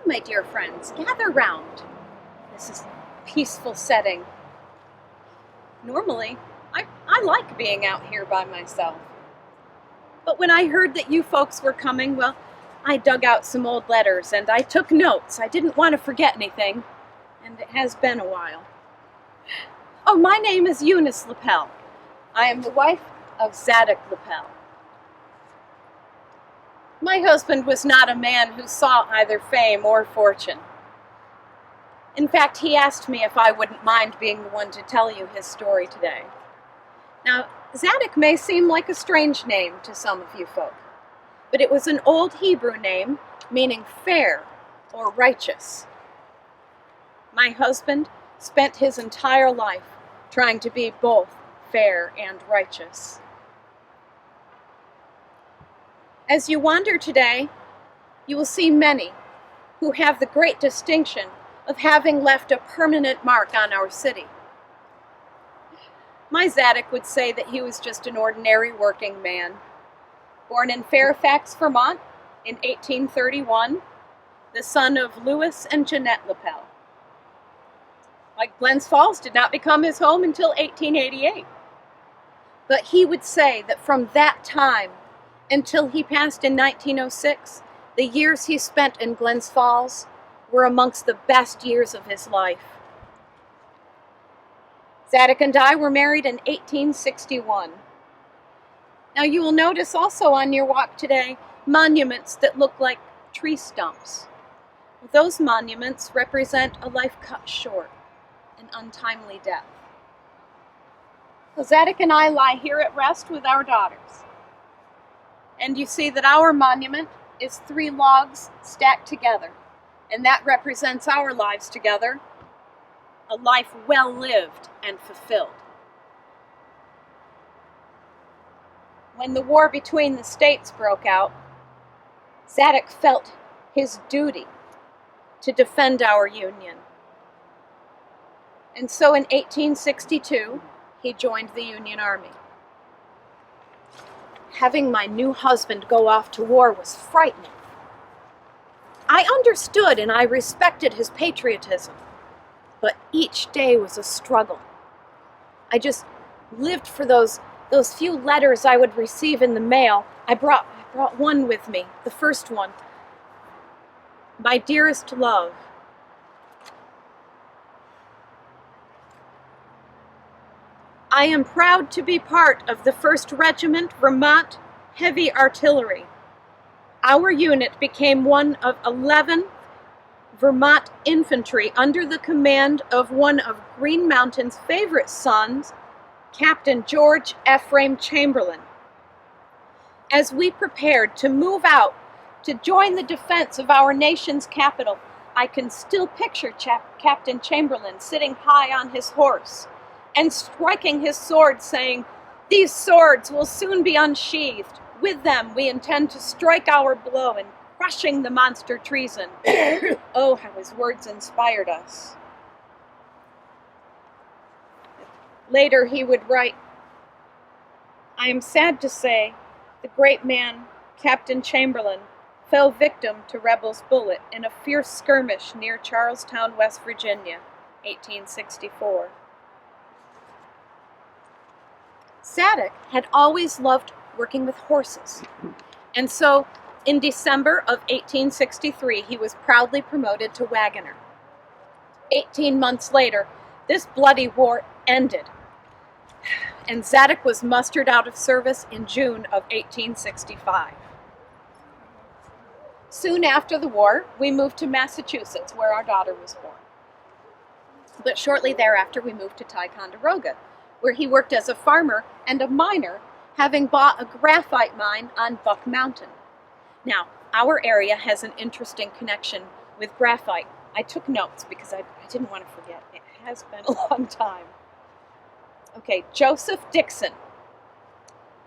my dear friends, gather round. This is a peaceful setting. Normally, I like being out here by myself. But when I heard that you folks were coming, well, I dug out some old letters and I took notes. I didn't want to forget anything, and it has been a while. Oh, my name is Eunice Lapell. I am the wife of Zadlock Lapell. My husband was not a man who sought either fame or fortune. In fact, he asked me if I wouldn't mind being the one to tell you his story today. Now, Zadlock may seem like a strange name to some of you folk, but it was an old Hebrew name meaning fair or righteous. My husband spent his entire life trying to be both fair and righteous. As you wander today, you will see many who have the great distinction of having left a permanent mark on our city. My Zadlock would say that he was just an ordinary working man, born in Fairfax, Vermont in 1831, the son of Louis and Jeanette Lapell. Like Glens Falls did not become his home until 1888. But he would say that from that time until he passed in 1906, the years he spent in Glens Falls were amongst the best years of his life. Zadlock and I were married in 1861. Now you will notice also on your walk today monuments that look like tree stumps. Those monuments represent a life cut short, an untimely death. Zadlock and I lie here at rest with our daughters. And you see that our monument is 3 logs stacked together, and that represents our lives together, a life well lived and fulfilled. When the war between the states broke out, Zadlock felt his duty to defend our Union. And so in 1862, he joined the Union Army. Having my new husband go off to war was frightening. I understood and I respected his patriotism, but each day was a struggle. I just lived for those few letters I would receive in the mail. I brought one with me, the first one. My dearest love. I am proud to be part of the 1st Regiment Vermont Heavy Artillery. Our unit became one of 11 Vermont infantry under the command of one of Green Mountain's favorite sons, Captain George Ephraim Chamberlain. As we prepared to move out to join the defense of our nation's capital, I can still picture Captain Chamberlain sitting high on his horse and striking his sword, saying, "These swords will soon be unsheathed. With them we intend to strike our blow in crushing the monster treason." Oh, how his words inspired us. Later he would write, "I am sad to say the great man, Captain Chamberlain, fell victim to rebels' bullet in a fierce skirmish near Charlestown, West Virginia, 1864. Zadlock had always loved working with horses, and so in December of 1863 he was proudly promoted to wagoner. 18 months later, this bloody war ended, and Zadlock was mustered out of service in June of 1865. Soon after the war, we moved to Massachusetts, where our daughter was born. But shortly thereafter, we moved to Ticonderoga, where he worked as a farmer and a miner, having bought a graphite mine on Buck Mountain. Now, our area has an interesting connection with graphite. I took notes because I didn't want to forget. It has been a long time. Okay, Joseph Dixon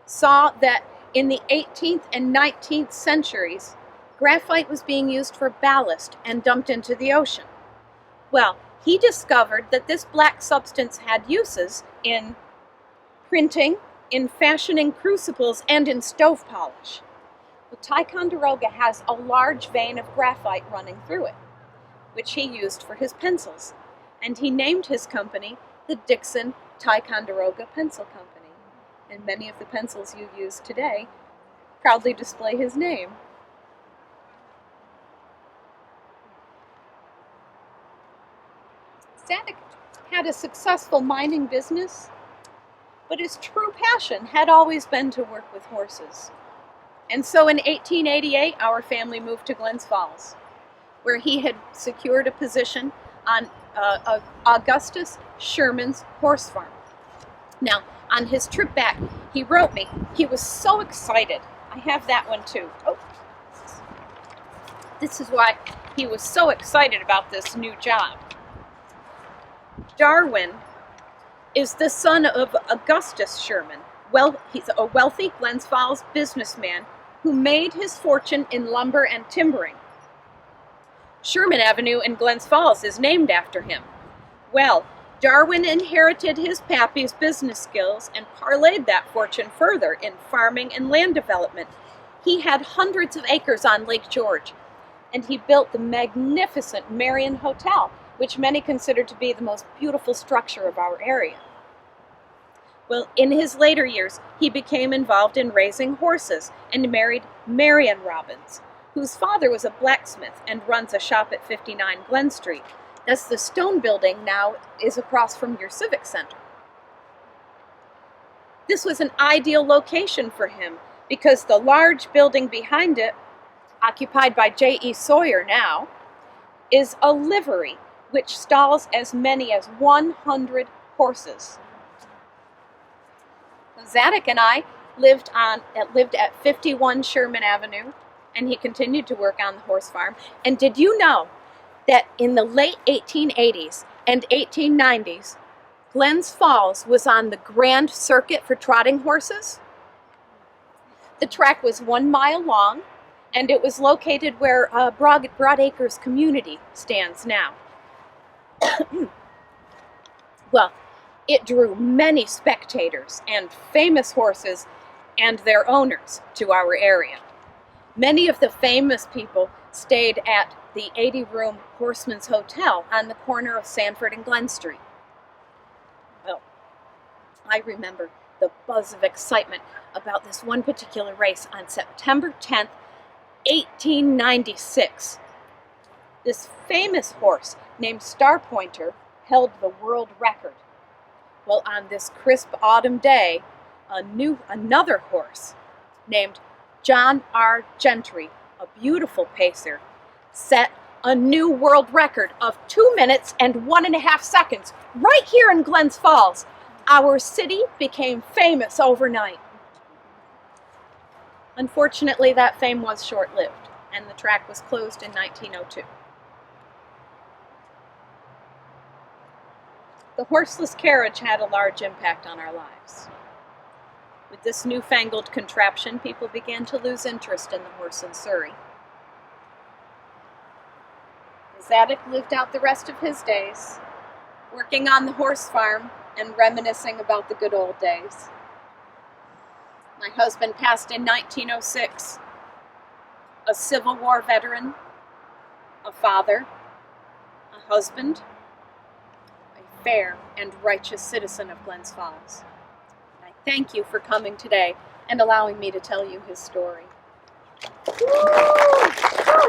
saw that in the 18th and 19th centuries, graphite was being used for ballast and dumped into the ocean. Well, he discovered that this black substance had uses in printing, in fashioning crucibles, and in stove polish. Well, Ticonderoga has a large vein of graphite running through it. which he used for his pencils, and he named his company the Dixon Ticonderoga Pencil Company, and many of the pencils you use today proudly display his name. Zadlock had a successful mining business, but his true passion had always been to work with horses. And so in 1888, our family moved to Glens Falls, where he had secured a position on Augustus Sherman's horse farm. Now, on his trip back, he wrote me, he was so excited. I have that one too. Oh, this is why he was so excited about this new job. Darwin is the son of Augustus Sherman. Well, he's a wealthy Glens Falls businessman who made his fortune in lumber and timbering. Sherman Avenue in Glens Falls is named after him. Well, Darwin inherited his pappy's business skills and parlayed that fortune further in farming and land development. He had hundreds of acres on Lake George, and he built the magnificent Marion Hotel, which many consider to be the most beautiful structure of our area. Well, in his later years, he became involved in raising horses and married Marion Robbins, whose father was a blacksmith and runs a shop at 59 Glen Street. Thus, the stone building now is across from your Civic Center. This was an ideal location for him because the large building behind it, occupied by J.E. Sawyer now, is a livery which stalls as many as 100 horses. Zadlock and I lived at 51 Sherman Avenue, and he continued to work on the horse farm. And did you know that in the late 1880s and 1890s, Glens Falls was on the Grand Circuit for trotting horses? The track was 1 mile long, and it was located where Broadacres Community stands now. Well, it drew many spectators and famous horses and their owners to our area. Many of the famous people stayed at the 80-room Horseman's Hotel on the corner of Sanford and Glen Street. Well, I remember the buzz of excitement about this one particular race on September 10th, 1896. This famous horse named Star Pointer held the world record. Well, on this crisp autumn day, another horse named John R. Gentry, a beautiful pacer, set a new world record of 2 minutes and 1.5 seconds right here in Glens Falls. Our city became famous overnight. Unfortunately, that fame was short-lived, and the track was closed in 1902. The horseless carriage had a large impact on our lives. With this newfangled contraption, people began to lose interest in the horse in Surrey. Zadlock lived out the rest of his days, working on the horse farm and reminiscing about the good old days. My husband passed in 1906, a Civil War veteran, a father, a husband, a fair and righteous citizen of Glens Falls. I thank you for coming today and allowing me to tell you his story. Woo!